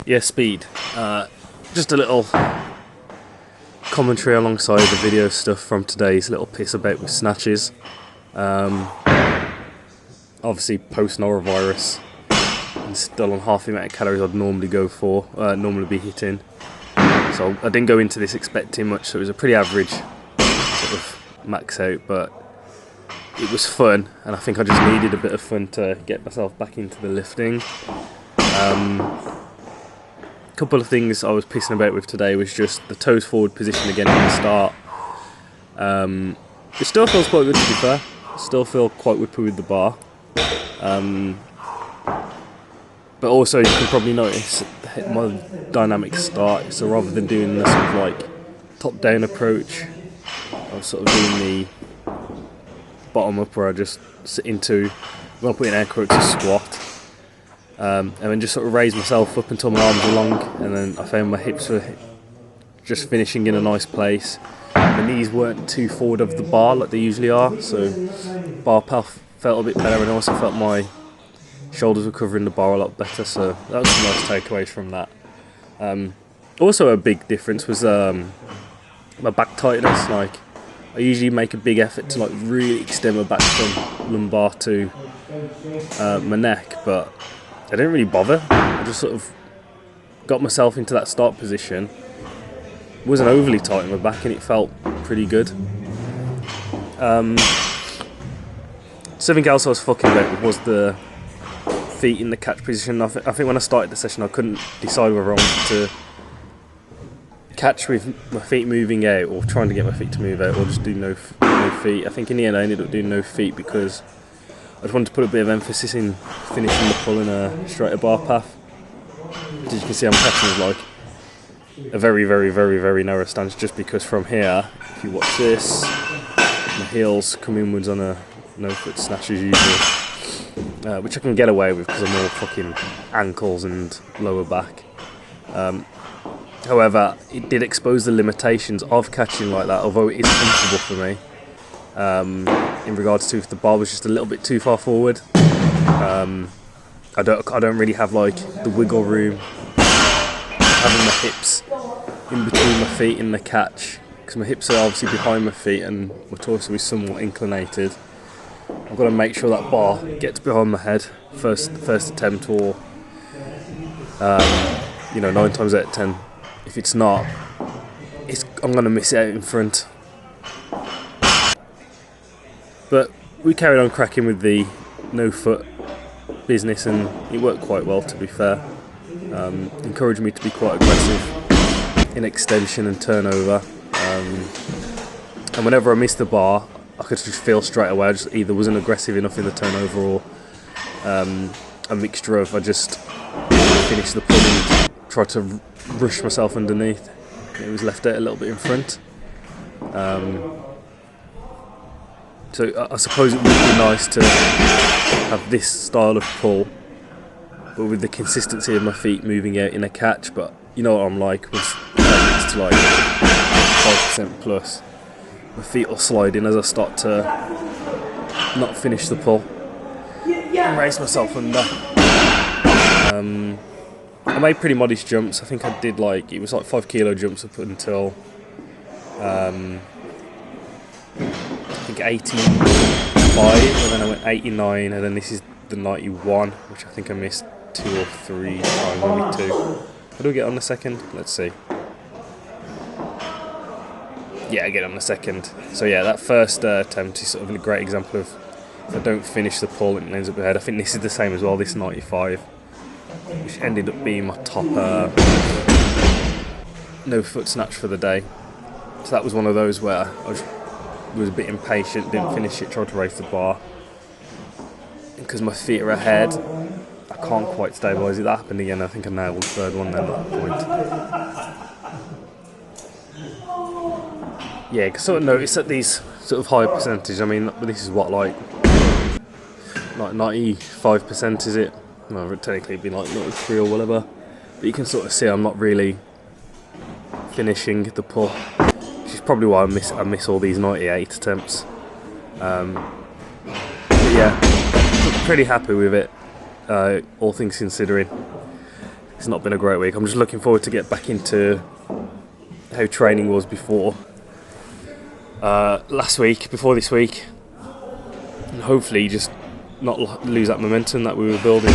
Yeah, speed. Just a little commentary alongside the video stuff from today's little piss about with snatches. Obviously post norovirus and still on half the amount of calories I'd normally go for, normally be hitting. So I didn't go into this expecting much, so it was a pretty average sort of max out, but it was fun, and I think I just needed a bit of fun to get myself back into the lifting. Couple of things I was pissing about with today was just the toes forward position again at the start. It still feels quite good, to be fair. Still feel quite whippy with the bar. But also you can probably notice my dynamic start, so rather than doing the sort of like top down approach, I was sort of doing the bottom up where I just sit into, I'm going to put in air quotes, a squat. And then just sort of raise myself up until my arms are long, and then I found my hips were just finishing in a nice place. My knees weren't too forward of the bar like they usually are, so bar path felt a bit better, and I also felt my shoulders were covering the bar a lot better, so that was some nice takeaways from that. Also a big difference was my back tightness. Like, I usually make a big effort to like really extend my back from lumbar to my neck, but I didn't really bother. I just sort of got myself into that start position. Wasn't overly tight in my back, and it felt pretty good. Something else I was fucking about was the feet in the catch position. I think when I started the session, I couldn't decide whether I wanted to catch with my feet moving out, or trying to get my feet to move out, or just do no feet. I think in the end I ended up doing no feet because I just wanted to put a bit of emphasis in finishing the pull in a straighter bar path. As you can see, I'm catching with like a very, very, very, very narrow stance, just because from here, if you watch this, my heels come inwards on a no foot snatch as usual, which I can get away with because I'm all fucking ankles and lower back. However, it did expose the limitations of catching like that, although it is comfortable for me. In regards to if the bar was just a little bit too far forward, I don't really have like the wiggle room having my hips in between my feet in the catch, because my hips are obviously behind my feet and my torso is somewhat inclinated. I've got to make sure that bar gets behind my head first attempt, or 9 times out of 10, if it's not, I'm going to miss it out in front. But we carried on cracking with the no foot business, and it worked quite well, to be fair. Encouraged me to be quite aggressive in extension and turnover. And whenever I missed the bar, I could just feel straight away I just either wasn't aggressive enough in the turnover, or a mixture of I just finished the pull and tried to rush myself underneath. It was left out a little bit in front. So I suppose it would be nice to have this style of pull, but with the consistency of my feet moving out in a catch. But you know what I'm like, once it gets to like 5% plus, my feet will slide in as I start to not finish the pull and raise myself under. I made pretty modest jumps. I think I did it was like 5 kilo jumps up until I think 85, and then I went 89, and then this is the 91, which I think I missed 2 or 3 times, maybe 2. How do I get on the second? Let's see. Yeah, I get on the second. So yeah, that first attempt is sort of a great example of if I don't finish the pull, it ends up ahead. I think this is the same as well, this 95, which ended up being my top no foot snatch for the day. So that was one of those where I was a bit impatient, didn't finish it, tried to raise the bar. Because my feet are ahead, I can't quite stabilise it. That happened again. I think I nailed the third one then at that point. Yeah, because sort of notice that these sort of high percentage, I mean, this is what, like 95% is it? Well, technically it'd be like 93 or whatever. But you can sort of see I'm not really finishing the pull, which is probably why I miss all these 98 attempts. But yeah, pretty happy with it, all things considering. it's not been a great week. I'm just looking forward to get back into how training was before last week, before this week, and hopefully just not lose that momentum that we were building.